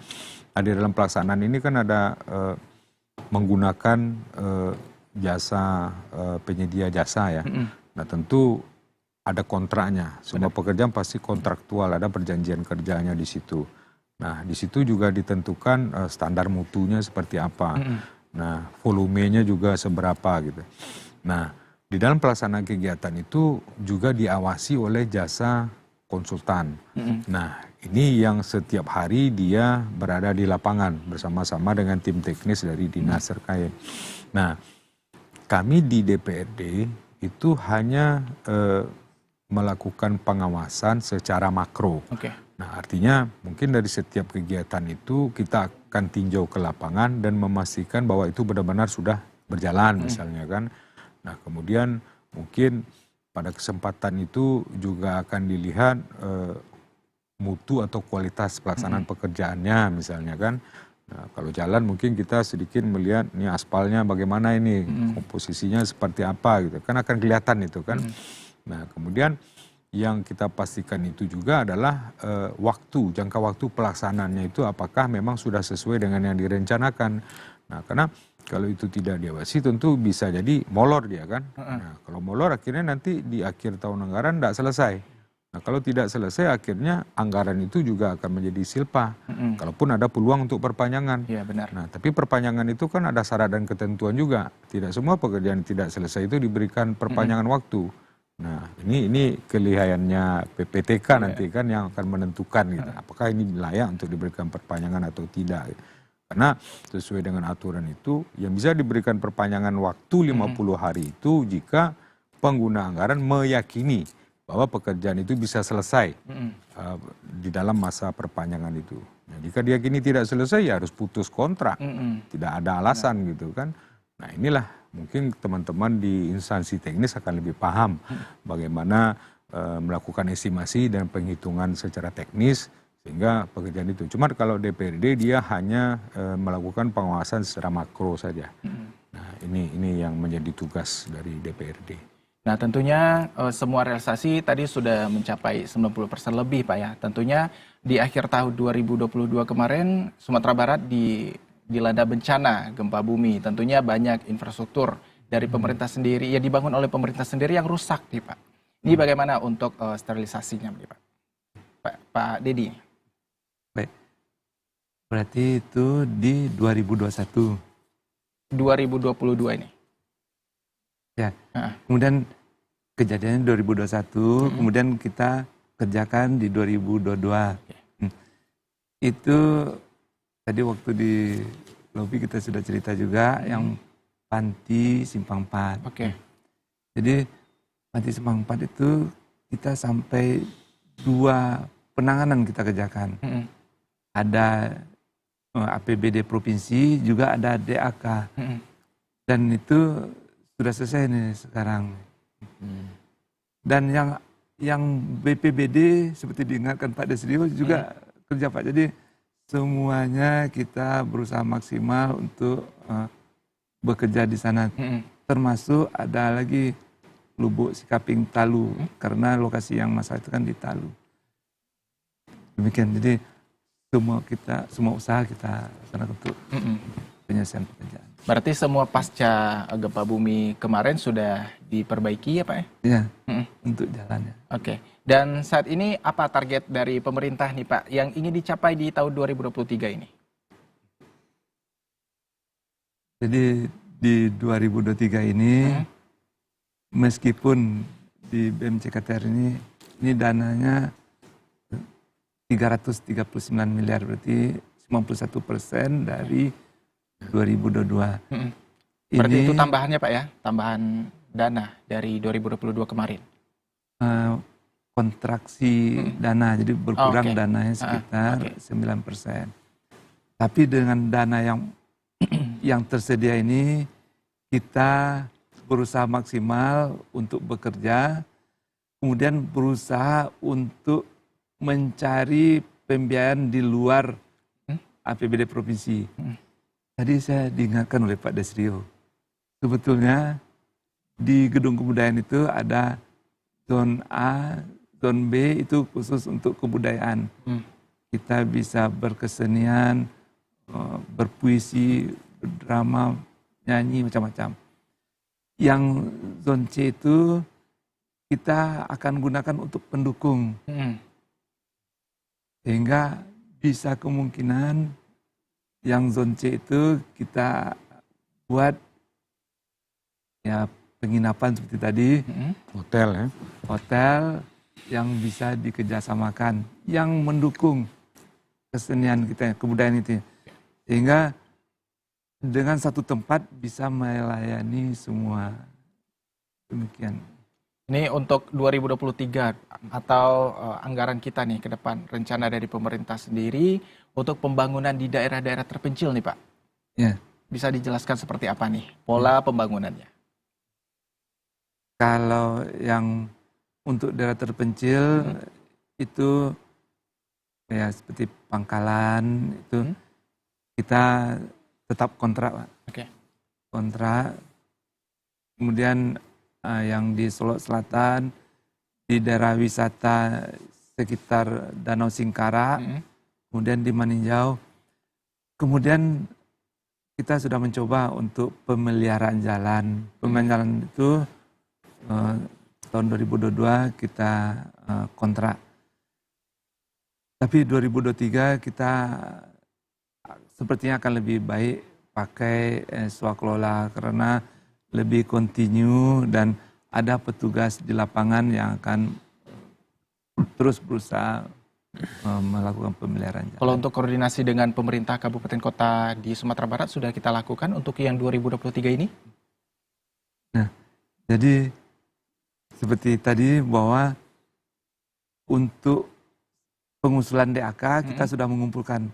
Di dalam pelaksanaan ini kan ada menggunakan jasa penyedia jasa ya. Nah tentu ada kontraknya, semua pekerjaan pasti kontraktual, ada perjanjian kerjanya di situ. Nah, di situ juga ditentukan standar mutunya seperti apa. Nah, volumenya juga seberapa gitu. Nah, di dalam pelaksanaan kegiatan itu juga diawasi oleh jasa konsultan. Nah, ini yang setiap hari dia berada di lapangan bersama-sama dengan tim teknis dari dinas terkait. Nah, kami di DPRD itu hanya melakukan pengawasan secara makro. Nah, artinya mungkin dari setiap kegiatan itu kita akan tinjau ke lapangan dan memastikan bahwa itu benar-benar sudah berjalan misalnya kan. Nah, kemudian mungkin pada kesempatan itu juga akan dilihat mutu atau kualitas pelaksanaan pekerjaannya misalnya kan. Nah, kalau jalan mungkin kita sedikit melihat ini aspalnya bagaimana ini, komposisinya seperti apa gitu. Kan akan kelihatan itu kan. Nah, kemudian yang kita pastikan itu juga adalah jangka waktu pelaksanaannya itu apakah memang sudah sesuai dengan yang direncanakan. Nah, karena Kalau itu tidak diawasi tentu bisa jadi molor dia kan. Nah, kalau molor akhirnya nanti di akhir tahun anggaran tidak selesai. Nah, kalau tidak selesai akhirnya anggaran itu juga akan menjadi silpa. Kalaupun ada peluang untuk perpanjangan. Iya, benar. Nah, tapi perpanjangan itu kan ada syarat dan ketentuan juga. Tidak semua pekerjaan tidak selesai itu diberikan perpanjangan waktu. Nah, ini kelihayannya PPTK nanti kan yang akan menentukan gitu. Apakah ini layak untuk diberikan perpanjangan atau tidak. Karena sesuai dengan aturan itu yang bisa diberikan perpanjangan waktu 50 hari itu jika pengguna anggaran meyakini bahwa pekerjaan itu bisa selesai di dalam masa perpanjangan itu. Nah, jika diyakini tidak selesai ya harus putus kontrak, tidak ada alasan gitu kan. Nah, inilah mungkin teman-teman di instansi teknis akan lebih paham bagaimana melakukan estimasi dan penghitungan secara teknis sehingga pekerjaan itu. Cuma kalau DPRD dia hanya melakukan pengawasan secara makro saja. Nah, ini yang menjadi tugas dari DPRD. Nah, tentunya semua realisasi tadi sudah mencapai 90% lebih, Pak ya. Tentunya di akhir tahun 2022 kemarin, Sumatera Barat dilanda bencana gempa bumi. Tentunya banyak infrastruktur dari pemerintah sendiri, yang dibangun oleh pemerintah sendiri yang rusak, nih Pak. Ini bagaimana untuk sterilisasinya, nih Pak? Pak Dedi. Baik. Berarti itu di 2021. 2022 ini. Ya, kemudian kejadiannya 2021, kemudian kita kerjakan di 2022. Itu tadi waktu di lobby kita sudah cerita juga yang Panti Simpang 4. Oke. Jadi Panti Simpang 4 itu kita sampai 2 penanganan kita kerjakan. Ada APBD provinsi, juga ada DAK. Dan itu sudah selesai nih sekarang. Dan yang BPBD seperti diingatkan Pak Desrio juga kerja Pak. Jadi semuanya kita berusaha maksimal untuk bekerja di sana. Termasuk ada lagi Lubuk Sikaping Talu, karena lokasi yang masalah itu kan di Talu. Demikian, jadi semua usaha kita laksanakan untuk penyelesaian pekerjaan. Berarti semua pasca gempa bumi kemarin sudah diperbaiki ya Pak ya? Iya, untuk jalannya. Oke. Dan saat ini apa target dari pemerintah nih Pak yang ingin dicapai di tahun 2023 ini? Jadi di 2023 ini, meskipun di BMCKTR ini dananya 339 miliar, berarti 91% dari 2022. Berarti itu tambahannya Pak ya? Tambahan dana dari 2022 kemarin? Kontraksi dana, jadi berkurang dananya sekitar 9%. Tapi dengan dana yang tersedia ini, kita berusaha maksimal untuk bekerja, kemudian berusaha untuk mencari pembiayaan di luar APBD provinsi. Tadi saya diingatkan oleh Pak Desrio, sebetulnya di gedung kebudayaan itu ada zona A, zona B itu khusus untuk kebudayaan. Kita bisa berkesenian, berpuisi, berdrama, nyanyi, macam-macam. Yang zona C itu kita akan gunakan untuk pendukung. Sehingga bisa kemungkinan yang zona C itu kita buat ya penginapan seperti tadi, hotel ya, hotel yang bisa dikerjasamakan, yang mendukung kesenian kita, kebudayaan itu, sehingga dengan satu tempat bisa melayani semua. Demikian. Ini untuk 2023 atau anggaran kita nih ke depan, rencana dari pemerintah sendiri untuk pembangunan di daerah-daerah terpencil nih Pak. Ya. Bisa dijelaskan seperti apa nih pola pembangunannya? Kalau yang untuk daerah terpencil itu ya seperti Pangkalan itu kita tetap kontrak Pak. Oke. Kontrak. Kemudian yang di Solok Selatan, di daerah wisata sekitar Danau Singkara, kemudian di Maninjau, kemudian kita sudah mencoba untuk pemeliharaan jalan. Pemeliharaan jalan itu tahun 2022 kita kontrak. Tapi 2023 kita sepertinya akan lebih baik pakai swakelola karena lebih kontinu dan ada petugas di lapangan yang akan terus berusaha melakukan pemeliharaan jalan. Kalau untuk koordinasi dengan pemerintah kabupaten kota di Sumatera Barat sudah kita lakukan untuk yang 2023 ini? Nah, jadi seperti tadi bahwa untuk pengusulan DAK kita sudah mengumpulkan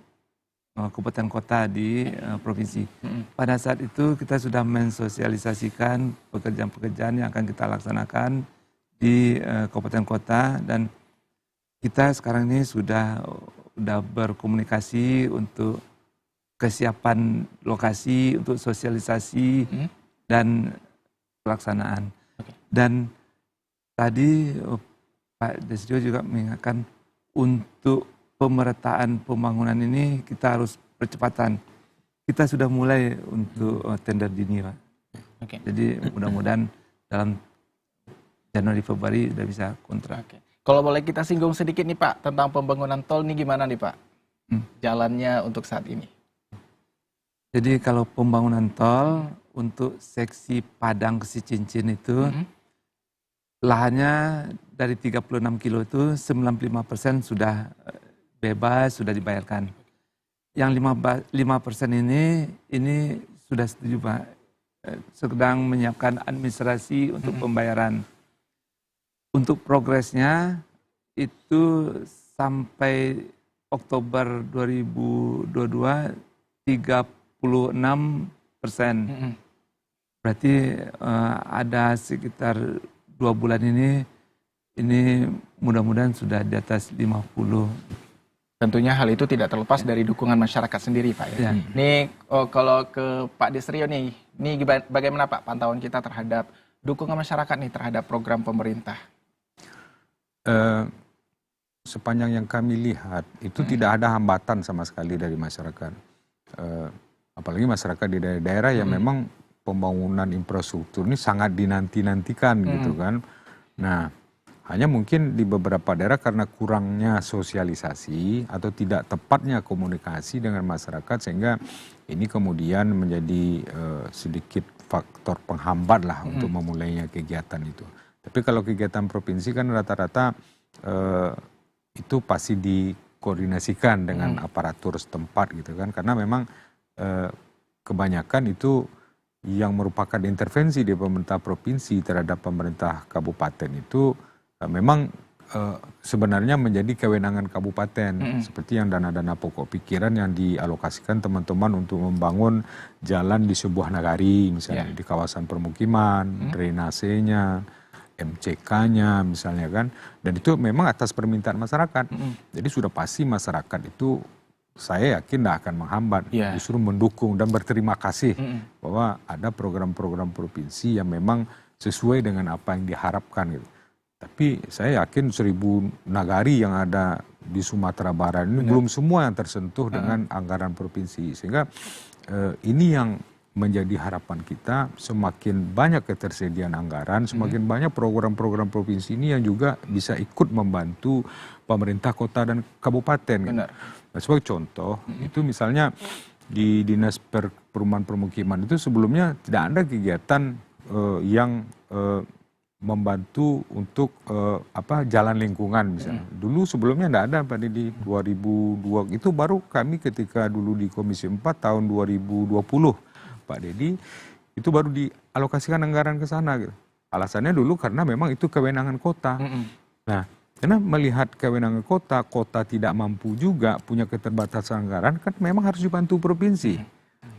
kabupaten kota di provinsi. Pada saat itu kita sudah mensosialisasikan pekerjaan-pekerjaan yang akan kita laksanakan di kabupaten kota dan kita sekarang ini sudah berkomunikasi untuk kesiapan lokasi, untuk sosialisasi dan pelaksanaan. Dan tadi Pak Desdio juga mengingatkan untuk pemerataan pembangunan ini kita harus percepatan. Kita sudah mulai untuk tender dini, Pak. Jadi mudah-mudahan dalam Januari Februari sudah bisa kontrak. Kalau boleh kita singgung sedikit nih Pak tentang pembangunan tol ini gimana nih Pak? Jalannya untuk saat ini. Jadi kalau pembangunan tol untuk seksi Padang ke Cincin itu lahannya dari 36 kilo itu 95% sudah bebas, sudah dibayarkan. Yang 5% ini sudah setuju Pak. Sedang menyiapkan administrasi untuk pembayaran. Untuk progresnya itu sampai Oktober 2022 36%. Berarti ada sekitar 2 bulan ini mudah-mudahan sudah di atas 50. Tentunya hal itu tidak terlepas dari dukungan masyarakat sendiri Pak ya. Nih kalau ke Pak Desrio nih bagaimana Pak pantauan kita terhadap dukungan masyarakat nih terhadap program pemerintah? Sepanjang yang kami lihat itu tidak ada hambatan sama sekali dari masyarakat. Apalagi masyarakat di daerah-daerah yang memang pembangunan infrastruktur ini sangat dinanti-nantikan gitu kan. Nah, hanya mungkin di beberapa daerah karena kurangnya sosialisasi atau tidak tepatnya komunikasi dengan masyarakat sehingga ini kemudian menjadi sedikit faktor penghambat lah untuk memulainya kegiatan itu. Tapi kalau kegiatan provinsi kan rata-rata itu pasti dikoordinasikan dengan aparatur setempat gitu kan. Karena memang kebanyakan itu yang merupakan intervensi di pemerintah provinsi terhadap pemerintah kabupaten itu memang sebenarnya menjadi kewenangan kabupaten. Seperti yang dana-dana pokok pikiran yang dialokasikan teman-teman untuk membangun jalan di sebuah nagari misalnya di kawasan permukiman, drainasenya, MCK-nya misalnya kan, dan itu memang atas permintaan masyarakat. Jadi sudah pasti masyarakat itu saya yakin tidak akan menghambat, justru mendukung dan berterima kasih bahwa ada program-program provinsi yang memang sesuai dengan apa yang diharapkan gitu. Tapi saya yakin 1000 nagari yang ada di Sumatera Barat ini belum semua yang tersentuh dengan anggaran provinsi, sehingga ini yang menjadi harapan kita, semakin banyak ketersediaan anggaran, semakin banyak program-program provinsi ini yang juga bisa ikut membantu pemerintah kota dan kabupaten. Nah, sebagai contoh, itu misalnya di Dinas Perumahan Permukiman itu sebelumnya tidak ada kegiatan yang membantu untuk jalan lingkungan misalnya. Dulu sebelumnya tidak ada pada di 2002, itu baru kami ketika dulu di Komisi 4 tahun 2020. Pak Dedi, itu baru dialokasikan anggaran ke sana. Gitu. Alasannya dulu karena memang itu kewenangan kota. Nah, karena melihat kewenangan kota, kota tidak mampu juga punya keterbatasan anggaran, kan memang harus dibantu provinsi.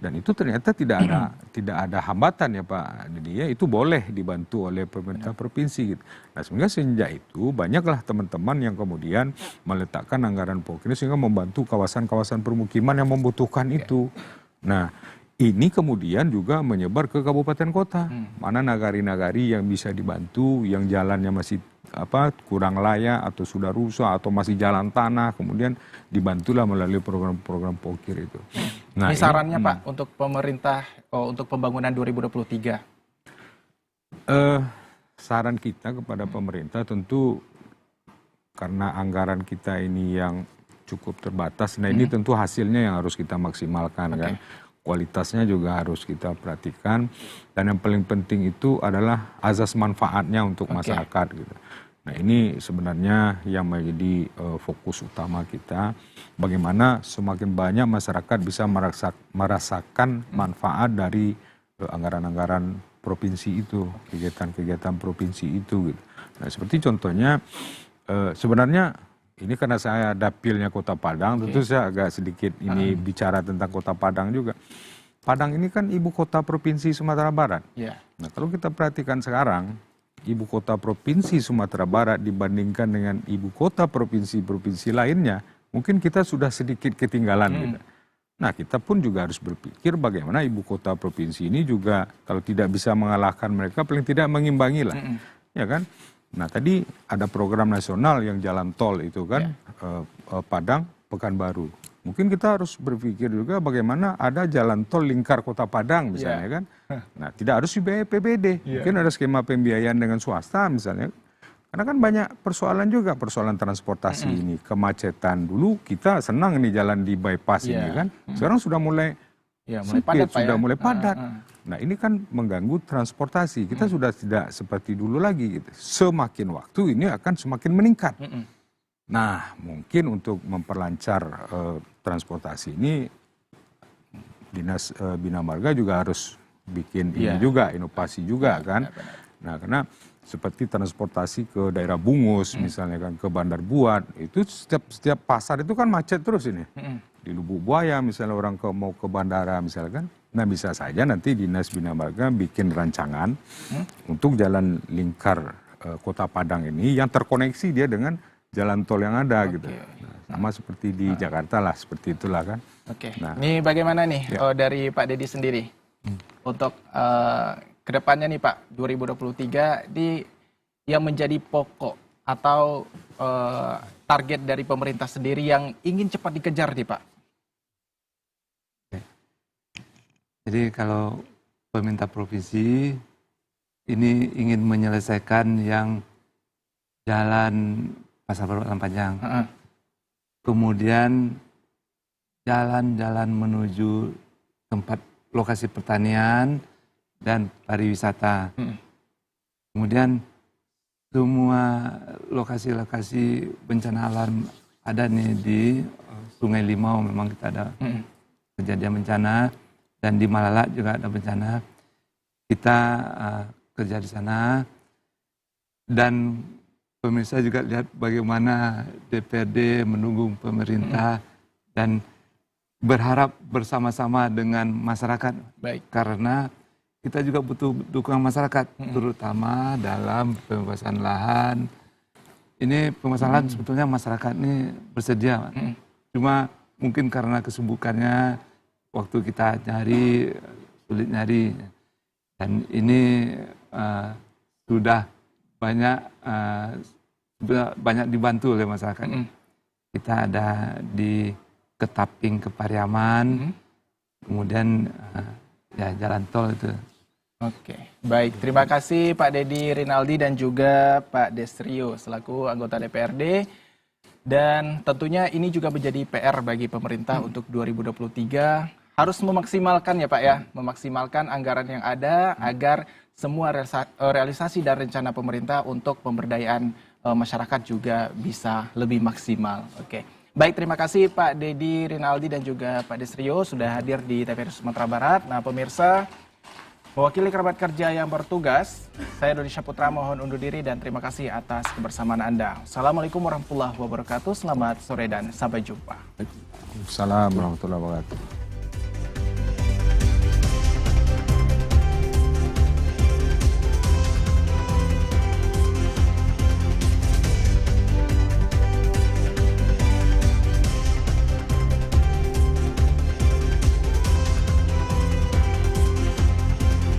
Dan itu ternyata tidak ada hambatan ya Pak Dedi, ya itu boleh dibantu oleh pemerintah provinsi. Gitu. Nah, sehingga sejak itu banyaklah teman-teman yang kemudian meletakkan anggaran pokok ini sehingga membantu kawasan-kawasan permukiman yang membutuhkan itu. Nah, ini kemudian juga menyebar ke kabupaten kota. Mana nagari-nagari yang bisa dibantu, yang jalannya masih kurang layak atau sudah rusak atau masih jalan tanah, kemudian dibantulah melalui program-program POKIR itu. Nah, ini sarannya Pak untuk pemerintah untuk pembangunan 2023. Saran kita kepada pemerintah tentu karena anggaran kita ini yang cukup terbatas. Nah, ini tentu hasilnya yang harus kita maksimalkan kan. Kualitasnya juga harus kita perhatikan, dan yang paling penting itu adalah azas manfaatnya untuk masyarakat gitu. Nah, ini sebenarnya yang menjadi fokus utama kita, bagaimana semakin banyak masyarakat bisa merasakan manfaat dari anggaran-anggaran provinsi itu, kegiatan-kegiatan provinsi itu gitu. Nah, seperti contohnya sebenarnya ini karena saya dapilnya Kota Padang, tentu saya agak sedikit ini bicara tentang Kota Padang juga. Padang ini kan ibu kota Provinsi Sumatera Barat. Nah, kalau kita perhatikan sekarang, ibu kota Provinsi Sumatera Barat dibandingkan dengan ibu kota provinsi-provinsi lainnya, mungkin kita sudah sedikit ketinggalan gitu. Nah, kita pun juga harus berpikir bagaimana ibu kota provinsi ini juga kalau tidak bisa mengalahkan mereka, paling tidak mengimbangi lah. Ya kan? Nah, tadi ada program nasional yang jalan tol itu kan, Padang, Pekanbaru. Mungkin kita harus berpikir juga bagaimana ada jalan tol lingkar Kota Padang misalnya kan. Nah, tidak harus dibiayai APBD. Mungkin ada skema pembiayaan dengan swasta misalnya. Karena kan banyak persoalan juga, persoalan transportasi ini. Kemacetan dulu kita senang ini jalan di bypass ini kan. Sekarang sudah mulai padat, sudah mulai padat. Nah, ini kan mengganggu transportasi. Kita sudah tidak seperti dulu lagi gitu. Semakin waktu ini akan semakin meningkat. Nah, mungkin untuk memperlancar transportasi ini Dinas Bina Marga juga harus bikin ini juga, inovasi juga kan. Nah, karena seperti transportasi ke daerah Bungus misalnya kan, ke Bandar Buat, itu setiap pasar itu kan macet terus ini. Di Lubuk Buaya misalnya orang mau ke bandara misalkan. Nah, bisa saja nanti Dinas Bina Marga bikin rancangan untuk jalan lingkar Kota Padang ini yang terkoneksi dia dengan jalan tol yang ada gitu. Nah, sama seperti di Jakarta lah, seperti itulah kan. Nah, ini bagaimana nih dari Pak Dedi sendiri untuk kedepannya nih Pak 2023 yang menjadi pokok atau target dari pemerintah sendiri yang ingin cepat dikejar nih Pak? Jadi kalau pemerintah provinsi ini ingin menyelesaikan yang jalan Pasar Baru Alam Panjang, kemudian jalan-jalan menuju tempat lokasi pertanian dan pariwisata, kemudian semua lokasi-lokasi bencana alam ada nih di Sungai Limau, memang kita ada kejadian bencana. Dan di Malala juga ada bencana. Kita kerja di sana. Dan pemirsa juga lihat bagaimana DPRD mendukung pemerintah dan berharap bersama-sama dengan masyarakat. Baik. Karena kita juga butuh dukungan masyarakat, terutama dalam pembebasan lahan. Ini pembebasan lahan sebetulnya masyarakat ini bersedia. Cuma mungkin karena kesibukannya, waktu kita nyari, sulit nyari. Dan ini sudah banyak dibantu oleh masyarakat. Kita ada di Ketaping ke Pariaman, kemudian ya jalan tol itu. Oke, baik. Terima kasih Pak Dedi Rinaldi dan juga Pak Destrio selaku anggota DPRD. Dan tentunya ini juga menjadi PR bagi pemerintah untuk 2023. Harus memaksimalkan ya Pak ya, memaksimalkan anggaran yang ada agar semua realisasi dan rencana pemerintah untuk pemberdayaan masyarakat juga bisa lebih maksimal. Oke. Baik, terima kasih Pak Dedi Rinaldi dan juga Pak Destrio sudah hadir di TVRI Sumatera Barat. Nah, pemirsa, mewakili kerabat kerja yang bertugas, saya Dodi Syaputra mohon undur diri dan terima kasih atas kebersamaan Anda. Assalamualaikum warahmatullahi wabarakatuh. Selamat sore dan sampai jumpa. Assalamualaikum warahmatullahi wabarakatuh.